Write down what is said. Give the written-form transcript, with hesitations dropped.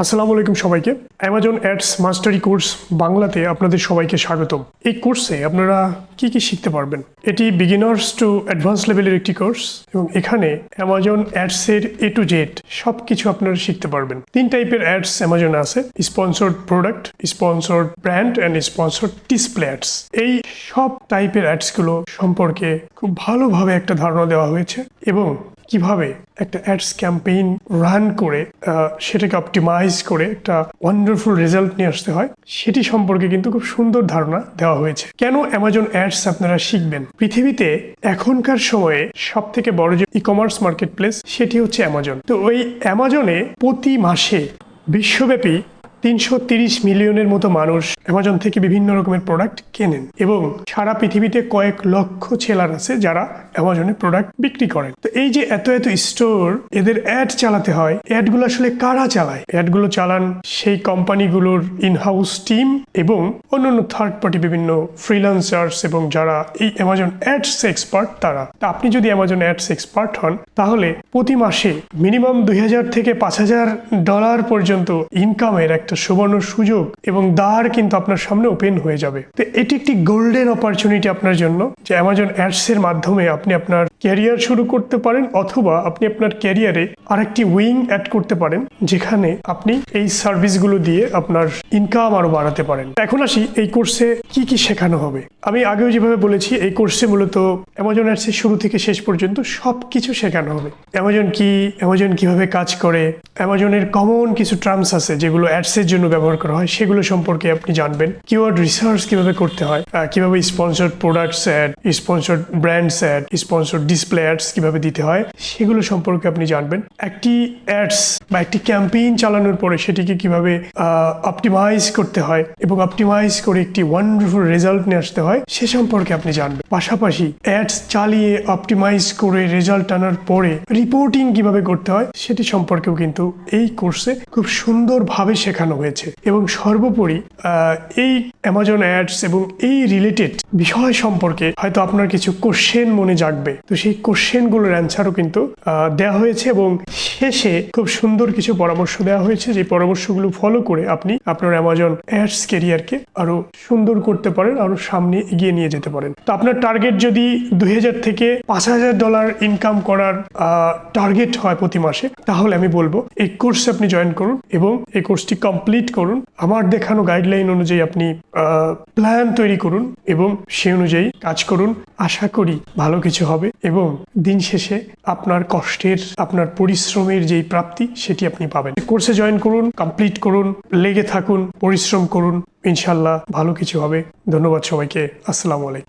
আসসালামু আলাইকুম সবাইকে। অ্যামাজন অ্যাডস মাস্টারি কোর্স বাংলাতে আপনাদের সবাইকে স্বাগতম। এই কোর্সে আপনারা কি কি শিখতে পারবেন? এটি বিগিনার্স টু অ্যাডভান্স লেভেলের একটি কোর্স এবং এখানে অ্যামাজন অ্যাডসের এ টু জেড সব কিছু আপনারা শিখতে পারবেন। 3 টাইপের অ্যাডস অ্যামাজনে আছে: sponsored product, sponsored brand and sponsored display ads. এই সব টাইপের অ্যাডসগুলো সম্পর্কে খুব ভালোভাবে একটা ধারণা দেওয়া হয়েছে এবং কিভাবে একটা অ্যাডস ক্যাম্পেইন রান করে সেটাকে অপটিমাইজ করে একটা ওয়ান্ডারফুল রেজাল্ট নিয়ে আসতে হয় সেটি সম্পর্কে কিন্তু খুব সুন্দর ধারণা দেওয়া হয়েছে। কেন অ্যামাজন অ্যাডস আপনারা শিখবেন? পৃথিবীতে এখনকার সময়ে সব থেকে বড় যে ই কমার্স মার্কেট প্লেস সেটি হচ্ছে অ্যামাজন। তো ওই অ্যামাজনে প্রতি মাসে বিশ্বব্যাপী 330 মিলিয়নের মতো মানুষ অ্যামাজন থেকে বিভিন্ন রকমের প্রোডাক্ট কেনেন এবং সারা পৃথিবীতে কয়েক লক্ষ সেলার আছে যারা অ্যামাজনে প্রোডাক্ট বিক্রি করেন। তো এই যে এত এত স্টোর, এদের অ্যাড চালাতে হয়। অ্যাডগুলো আসলে কারা চালায়? অ্যাডগুলো চালান সেই কোম্পানিগুলোর ইনহাউস টিম এবং অন্যান্য থার্ড পার্টি বিভিন্ন ফ্রিল্যান্সার্স এবং যারা এই অ্যামাজন অ্যাডস এক্সপার্ট তারা। তা আপনি যদি অ্যামাজন অ্যাডস এক্সপার্ট হন তাহলে প্রতি মাসে মিনিমাম $2000 থেকে $5000 পর্যন্ত ইনকামের একটা সুবর্ণ সুযোগ এবং দ্বার কিন্তু আপনার সামনে ওপেন হয়ে যাবে। তো এটি একটি গোল্ডেন অপরচুনিটি আপনার জন্য যে অ্যামাজন অ্যাডস এর মাধ্যমে আপনি আপনার ক্যারিয়ার শুরু করতে পারেন অথবা আপনি আপনার ক্যারিয়ারে আরেকটি উইং অ্যাড করতে পারেন যেখানে আপনি এই সার্ভিসগুলো দিয়ে আপনার ইনকাম আরো বাড়াতে পারেন। এখন আসি এই কোর্সে কি কি শেখানো হবে। আমি আগেও যেভাবে বলেছি এই কোর্সে মূলত অ্যামাজন অ্যাডস এর শুরু থেকে শেষ পর্যন্ত সবকিছু শেখানো হবে। অ্যামাজন কি, অ্যামাজন কিভাবে কাজ করে, অ্যামাজনের কমন কিছু টার্মস আছে যেগুলো অ্যাডসের জন্য ব্যবহার করা হয় সেগুলো সম্পর্কে আপনি জানবেন। কিওয়ার্ড রিসার্চ কিভাবে করতে হয়, কিভাবে sponsored products ad, sponsored brands ad, sponsored display ads কিভাবে দিতে হয় সেগুলো সম্পর্কে আপনি জানবেন। একটি অ্যাডস বা একটি ক্যাম্পেইন চালানোর পরে সেটিকে কিভাবে অপটিমাইজ করতে হয় এবং অপটিমাইজ করে একটি ওয়ান্ডারফুল রেজাল্ট নিয়ে আসতে হয় সে সম্পর্কে আপনি জানবেন। পাশাপাশি অ্যাডস চালিয়ে অপটিমাইজ করে রেজাল্ট আনার পরে রিপোর্টিং কিভাবে করতে হয় সেটি সম্পর্কেও কিন্তু এই কোর্সে খুব সুন্দরভাবে শেখানো হয়েছে। এবং সর্বোপরি এই অ্যামাজন অ্যাডস এবং এই রিলেটেড বিষয় সম্পর্কে হয়তো আপনার কিছু কোশ্চেন মনে জাগবে, তো সেই কোশ্চেনগুলোর অ্যান্সারও কিন্তু দেওয়া হয়েছে এবং শেষে খুব সুন্দর কিছু পরামর্শ দেওয়া হয়েছে যে পরামর্শগুলো ফলো করে আপনি আপনার অ্যামাজন অ্যাডস ক্যারিয়ারকে আরো সুন্দর করতে পারেন, আরো সামনে এগিয়ে নিয়ে যেতে পারেন। তো আপনার টার্গেট যদি $2000 থেকে $5000 ইনকাম করার টার্গেট হয় প্রতি মাসে, তাহলে আমি বলবো এই কোর্সে আপনি জয়েন করুন এবং এই কোর্সটি কমপ্লিট করুন। আমার দেখানো গাইডলাইন অনুযায়ী আপনি প্ল্যান তৈরি করুন এবং সেই অনুযায়ী কাজ করুন। আশা করি ভালো কিছু হবে এবং দিন শেষে আপনার কষ্টের, আপনার পরিশ্রমের যেই প্রাপ্তি সেটি আপনি পাবেন। কোর্সে জয়েন করুন, কমপ্লিট করুন, লেগে থাকুন, পরিশ্রম করুন, ইনশাল্লাহ ভালো কিছু হবে। ধন্যবাদ সবাইকে। আসসালামু আলাইকুম।